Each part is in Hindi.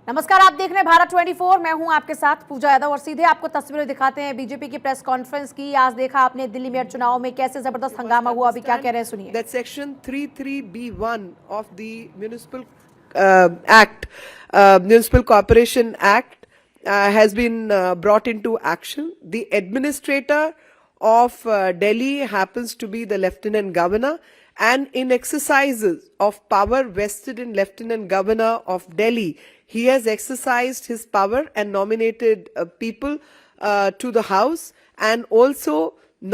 नमस्कार, आप देख रहे हैं भारत 24। मैं हूं आपके साथ पूजा यादव और सीधे आपको तस्वीरें दिखाते हैं बीजेपी की प्रेस कॉन्फ्रेंस की। आज देखा आपने दिल्ली मेयर चुनाव में कैसे जबरदस्त हंगामा हुआ, अभी क्या कह रहे हैं सुनिए। That section 33B1 of the Municipal Act, Municipal Corporation Act, has been brought into action. The administrator of Delhi happens to be the Lieutenant Governor, and in exercises of power vested in Lieutenant Governor of Delhi, he has exercised his power and nominated people to the House, and also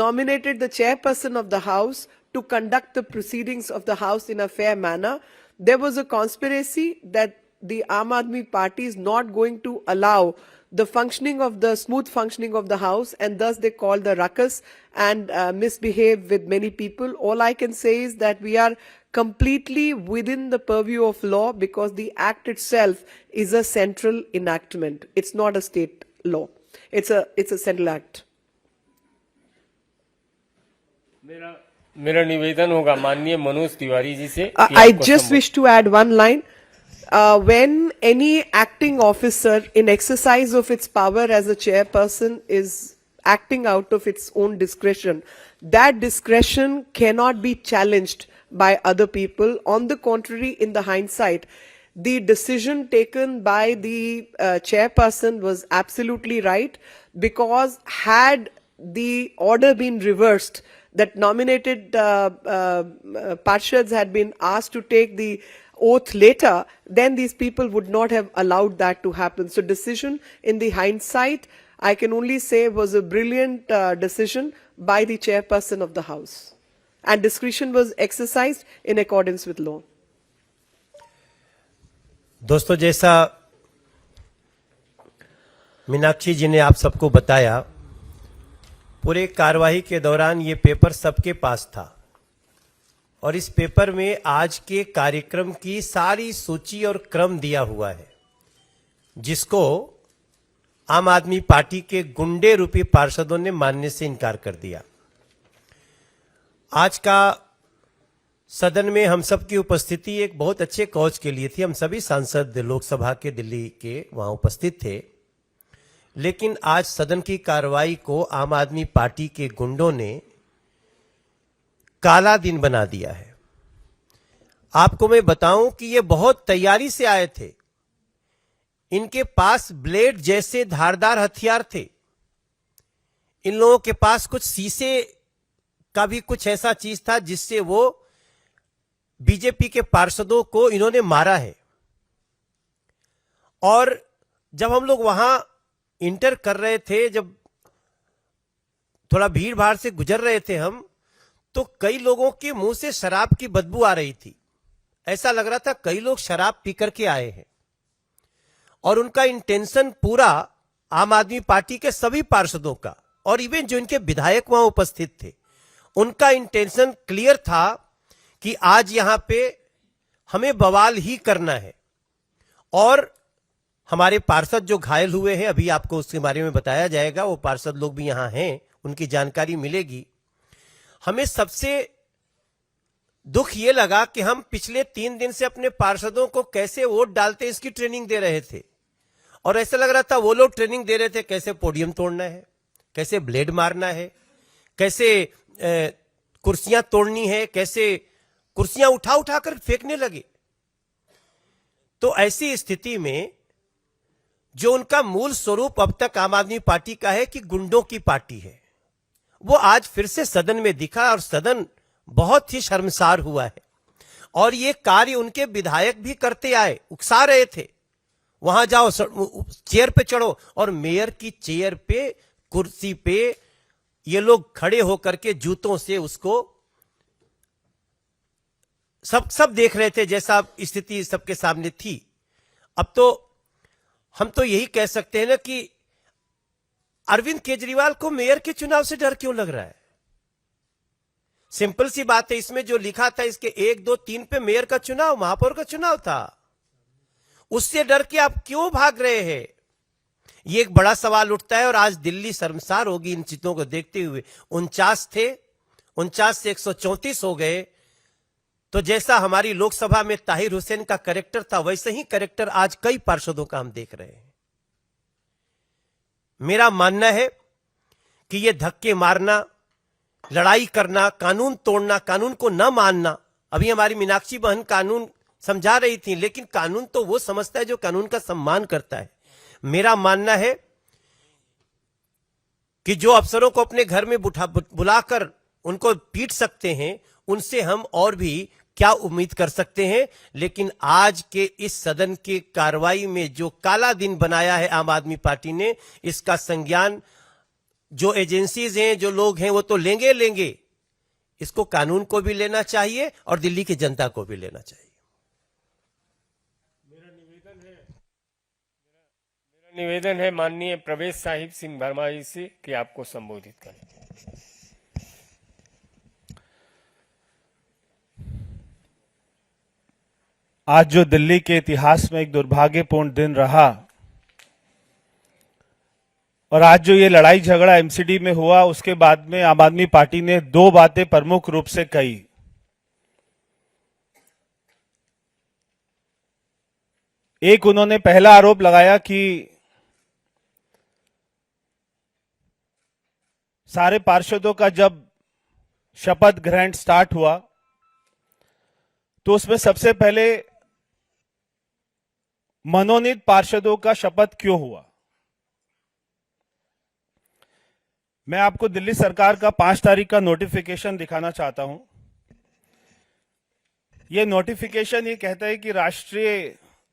nominated the chairperson of the House to conduct the proceedings of the House in a fair manner. There was a conspiracy that the Aam Aadmi Party is not going to allow the smooth functioning of the House, and thus they called the ruckus and misbehave with many people. All I can say is that we are completely within the purview of law, because the act itself is a central enactment. It's not a state law. It's a central act. मेरा निवेदन होगा माननीय मनोज तिवारी जी से। I just wish to add one line. When any acting officer in exercise of its power as a chairperson is acting out of its own discretion, that discretion cannot be challenged by other people. On the contrary, in the hindsight, the decision taken by the chairperson was absolutely right, because had the order been reversed, that nominated Parshads had been asked to take the oath later, then these people would not have allowed that to happen. So decision in the hindsight, I can only say, was a brilliant decision by the chairperson of the House. And discretion was exercised in accordance with law. दोस्तों, जैसा मीनाक्षी जी ने आप सबको बताया, पूरे कार्यवाही के दौरान ये पेपर सबके पास था और इस पेपर में आज के कार्यक्रम की सारी सूची और क्रम दिया हुआ है, जिसको आम आदमी पार्टी के गुंडे रूपी पार्षदों ने मानने से इनकार कर दिया। आज का सदन में हम सब की उपस्थिति एक बहुत अच्छे कॉज के लिए थी। हम सभी सांसद लोकसभा के दिल्ली के वहां उपस्थित थे, लेकिन आज सदन की कार्रवाई को आम आदमी पार्टी के गुंडों ने काला दिन बना दिया है। आपको मैं बताऊं कि ये बहुत तैयारी से आए थे। इनके पास ब्लेड जैसे धारदार हथियार थे। इन लोगों के पास कुछ शीशे का भी कुछ ऐसा चीज था जिससे वो बीजेपी के पार्षदों को इन्होंने मारा है। और जब हम लोग वहां इंटर कर रहे थे, जब थोड़ा भीड़ भाड़ से गुजर रहे थे हम, तो कई लोगों के मुंह से शराब की बदबू आ रही थी। ऐसा लग रहा था कई लोग शराब पी करके आए हैं। और उनका इंटेंशन पूरा आम आदमी पार्टी के सभी पार्षदों का, और इवन जो इनके विधायक वहां उपस्थित थे, उनका इंटेंशन क्लियर था कि आज यहां पे हमें बवाल ही करना है। और हमारे पार्षद जो घायल हुए हैं, अभी आपको उसके बारे में बताया जाएगा, वो पार्षद लोग भी यहां हैं, उनकी जानकारी मिलेगी। हमें सबसे दुख ये लगा कि हम पिछले 3 दिन से अपने पार्षदों को कैसे वोट डालते इसकी ट्रेनिंग दे रहे थे, और ऐसा लग रहा था वो लोग ट्रेनिंग दे रहे थे कैसे पोडियम तोड़ना है, कैसे ब्लेड मारना है, कैसे कुर्सियां तोड़नी है, कैसे कुर्सियां उठा उठा कर फेंकने लगे। तो ऐसी स्थिति में जो उनका मूल स्वरूप अब तक आम आदमी पार्टी का है कि गुंडों की पार्टी है, वो आज फिर से सदन में दिखा और सदन बहुत ही शर्मसार हुआ है। और ये कार्य उनके विधायक भी करते आए, उकसा रहे थे, वहां जाओ, चेयर पे चढ़ो, और मेयर की चेयर पे, कुर्सी पे ये लोग खड़े होकर के जूतों से उसको सब देख रहे थे, जैसा स्थिति सबके सामने थी। अब तो हम तो यही कह सकते हैं ना कि अरविंद केजरीवाल को मेयर के चुनाव से डर क्यों लग रहा है? सिंपल सी बात है, इसमें जो लिखा था इसके 1, 2, 3 पे मेयर का चुनाव, महापौर का चुनाव था, उससे डर के आप क्यों भाग रहे हैं? ये एक बड़ा सवाल उठता है। और आज दिल्ली शर्मसार होगी इन चीजों को देखते हुए। 49 थे, 49 से 134 हो गए, तो जैसा हमारी लोकसभा में ताहिर हुसैन का कैरेक्टर था, वैसे ही कैरेक्टर आज कई पार्षदों का हम देख रहे हैं। मेरा मानना है कि यह धक्के मारना, लड़ाई करना, कानून तोड़ना, कानून को न मानना, अभी हमारी मीनाक्षी बहन कानून समझा रही थी, लेकिन कानून तो वो समझता है जो कानून का सम्मान करता है। मेरा मानना है कि जो अफसरों को अपने घर में बुलाकर उनको पीट सकते हैं, उनसे हम और भी क्या उम्मीद कर सकते हैं। लेकिन आज के इस सदन की कार्रवाई में जो काला दिन बनाया है आम आदमी पार्टी ने, इसका संज्ञान जो एजेंसीज हैं, जो लोग हैं, वो तो लेंगे। इसको कानून को भी लेना चाहिए और दिल्ली की जनता को भी लेना चाहिए। निवेदन है माननीय प्रवेश साहिब सिंह वर्मा जी से कि आपको संबोधित करें। आज जो दिल्ली के इतिहास में एक दुर्भाग्यपूर्ण दिन रहा और आज जो ये लड़ाई झगड़ा एमसीडी में हुआ, उसके बाद में आम आदमी पार्टी ने दो बातें प्रमुख रूप से कही। एक, उन्होंने पहला आरोप लगाया कि सारे पार्षदों का जब शपथ ग्रहण स्टार्ट हुआ तो उसमें सबसे पहले मनोनीत पार्षदों का शपथ क्यों हुआ। मैं आपको दिल्ली सरकार का 5 तारीख का नोटिफिकेशन दिखाना चाहता हूं। यह नोटिफिकेशन ये कहता है कि राष्ट्रीय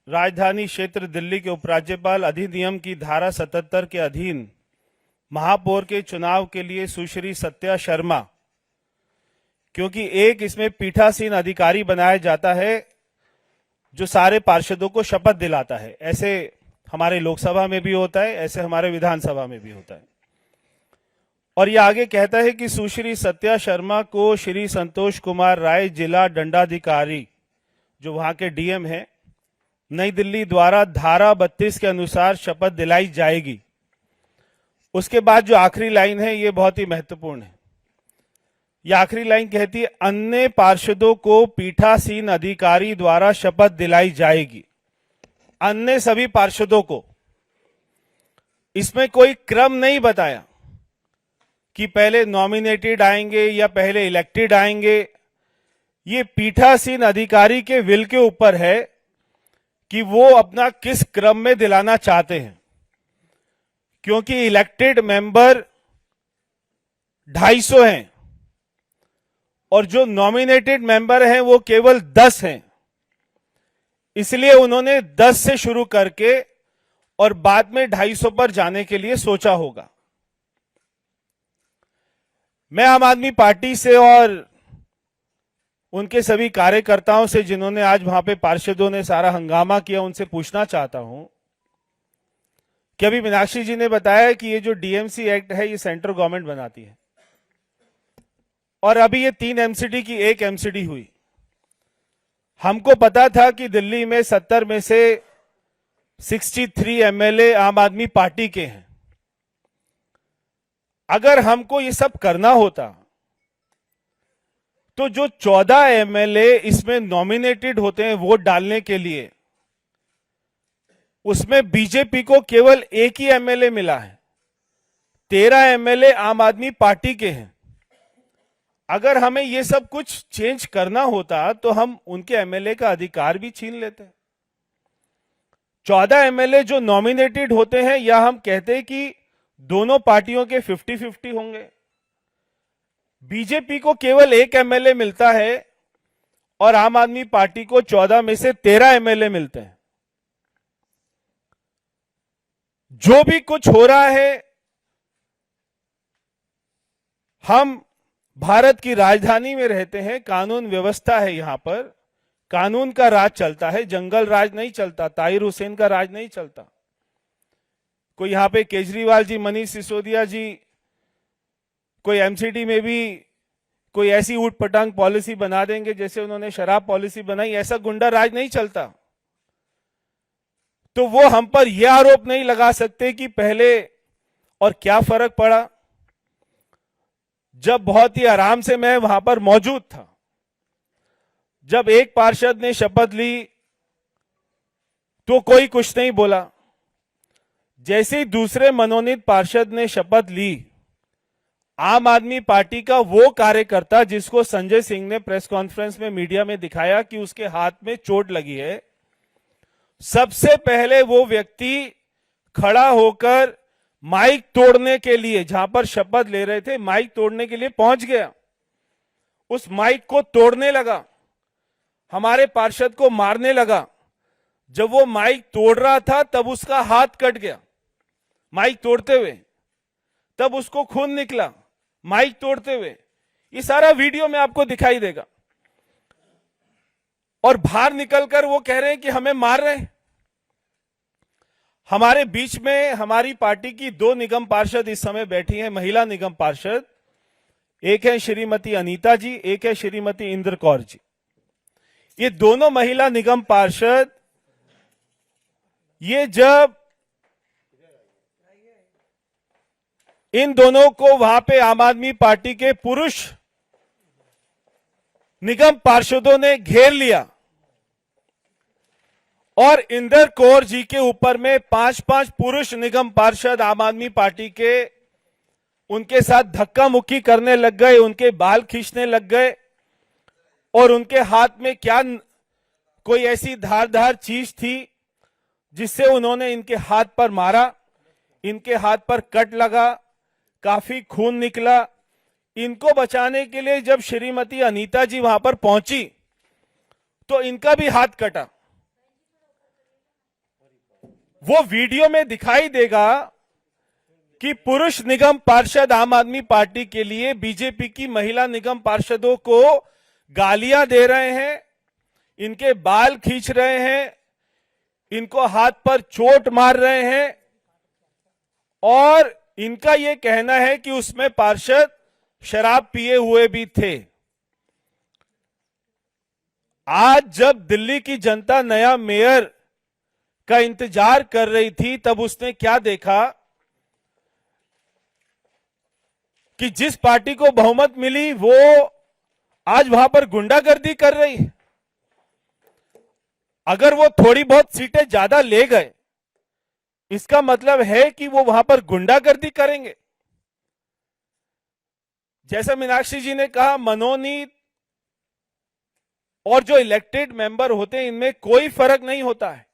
राजधानी क्षेत्र दिल्ली के उपराज्यपाल अधिनियम की धारा 77 के अधीन महापौर के चुनाव के लिए सुश्री सत्या शर्मा, क्योंकि एक इसमें पीठासीन अधिकारी बनाया जाता है जो सारे पार्षदों को शपथ दिलाता है। ऐसे हमारे लोकसभा में भी होता है, ऐसे हमारे विधानसभा में भी होता है। और यह आगे कहता है कि सुश्री सत्या शर्मा को श्री संतोष कुमार राय, जिला दंडाधिकारी, जो वहां के डीएम हैं, नई दिल्ली द्वारा धारा 32 के अनुसार शपथ दिलाई जाएगी। उसके बाद जो आखिरी लाइन है ये बहुत ही महत्वपूर्ण है। यह आखिरी लाइन कहती है, अन्य पार्षदों को पीठासीन अधिकारी द्वारा शपथ दिलाई जाएगी। अन्य सभी पार्षदों को, इसमें कोई क्रम नहीं बताया कि पहले नॉमिनेटेड आएंगे या पहले इलेक्टेड आएंगे। ये पीठासीन अधिकारी के विल के ऊपर है कि वो अपना किस क्रम में दिलाना चाहते हैं, क्योंकि इलेक्टेड मेंबर 250 हैं और जो नॉमिनेटेड मेंबर हैं वो केवल 10 हैं। इसलिए उन्होंने 10 से शुरू करके और बाद में 250 पर जाने के लिए सोचा होगा। मैं आम आदमी पार्टी से और उनके सभी कार्यकर्ताओं से, जिन्होंने आज वहां पे पार्षदों ने सारा हंगामा किया, उनसे पूछना चाहता हूं कि अभी मीनाक्षी जी ने बताया कि ये जो डीएमसी एक्ट है ये सेंट्रल गवर्नमेंट बनाती है और अभी ये 3 एमसीडी की 1 एमसीडी हुई। हमको पता था कि दिल्ली में 70 में से 63 एमएलए आम आदमी पार्टी के हैं। अगर हमको ये सब करना होता तो जो 14 एमएलए इसमें नॉमिनेटेड होते हैं वोट डालने के लिए, उसमें बीजेपी को केवल 1 ही एमएलए मिला है। 13 एमएलए आम आदमी पार्टी के हैं। अगर हमें ये सब कुछ चेंज करना होता तो हम उनके एमएलए का अधिकार भी छीन लेते। 14 एमएलए जो नॉमिनेटेड होते हैं, या हम कहते हैं कि दोनों पार्टियों के 50-50 होंगे। बीजेपी को केवल 1 एमएलए मिलता है और आम आदमी पार्टी को 14 में से 13 एमएलए मिलते हैं। जो भी कुछ हो रहा है, हम भारत की राजधानी में रहते हैं, कानून व्यवस्था है, यहां पर कानून का राज चलता है, जंगल राज नहीं चलता, ताहिर हुसैन का राज नहीं चलता। कोई यहां पे केजरीवाल जी, मनीष सिसोदिया जी, कोई एमसीडी में भी कोई ऐसी ऊट पटांग पॉलिसी बना देंगे जैसे उन्होंने शराब पॉलिसी बनाई। ऐसा गुंडा राज नहीं चलता। तो वो हम पर यह आरोप नहीं लगा सकते कि पहले और क्या फर्क पड़ा। जब बहुत ही आराम से मैं वहां पर मौजूद था, जब एक पार्षद ने शपथ ली तो कोई कुछ नहीं बोला। जैसे ही दूसरे मनोनीत पार्षद ने शपथ ली, आम आदमी पार्टी का वो कार्यकर्ता जिसको संजय सिंह ने प्रेस कॉन्फ्रेंस में मीडिया में दिखाया कि उसके हाथ में चोट लगी है, सबसे पहले वो व्यक्ति खड़ा होकर माइक तोड़ने के लिए, जहां पर शपथ ले रहे थे, माइक तोड़ने के लिए पहुंच गया। उस माइक को तोड़ने लगा, हमारे पार्षद को मारने लगा। जब वो माइक तोड़ रहा था तब उसका हाथ कट गया माइक तोड़ते हुए, तब उसको खून निकला माइक तोड़ते हुए। ये सारा वीडियो में आपको दिखाई देगा। और बाहर निकलकर वो कह रहे हैं कि हमें मार रहे हैं। हमारे बीच में हमारी पार्टी की 2 निगम पार्षद इस समय बैठी हैं, महिला निगम पार्षद। एक है श्रीमती अनीता जी, एक है श्रीमती इंद्र कौर जी। ये दोनों महिला निगम पार्षद, ये जब इन दोनों को वहां पे आम आदमी पार्टी के पुरुष निगम पार्षदों ने घेर लिया और इंदर कौर जी के ऊपर में 5-5 पुरुष निगम पार्षद आम आदमी पार्टी के उनके साथ धक्का मुक्की करने लग गए, उनके बाल खींचने लग गए और उनके हाथ में क्या कोई ऐसी धारदार चीज थी जिससे उन्होंने इनके हाथ पर मारा। इनके हाथ पर कट लगा, काफी खून निकला। इनको बचाने के लिए जब श्रीमती अनीता जी वहां पर पहुंची तो इनका भी हाथ कटा। वो वीडियो में दिखाई देगा कि पुरुष निगम पार्षद आम आदमी पार्टी के लिए बीजेपी की महिला निगम पार्षदों को गालियां दे रहे हैं, इनके बाल खींच रहे हैं, इनको हाथ पर चोट मार रहे हैं और इनका यह कहना है कि उसमें पार्षद शराब पिए हुए भी थे। आज जब दिल्ली की जनता नया मेयर का इंतजार कर रही थी तब उसने क्या देखा कि जिस पार्टी को बहुमत मिली वो आज वहां पर गुंडागर्दी कर रही है। अगर वो थोड़ी बहुत सीटें ज्यादा ले गए, इसका मतलब है कि वो वहां पर गुंडागर्दी करेंगे। जैसा मीनाक्षी जी ने कहा, मनोनीत और जो इलेक्टेड मेंबर होते हैं इनमें कोई फर्क नहीं होता है।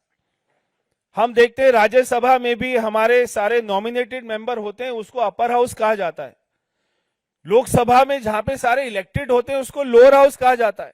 हम देखते हैं राज्यसभा में भी हमारे सारे नॉमिनेटेड मेंबर होते हैं, उसको अपर हाउस कहा जाता है। लोकसभा में जहां पे सारे इलेक्टेड होते हैं उसको लोअर हाउस कहा जाता है।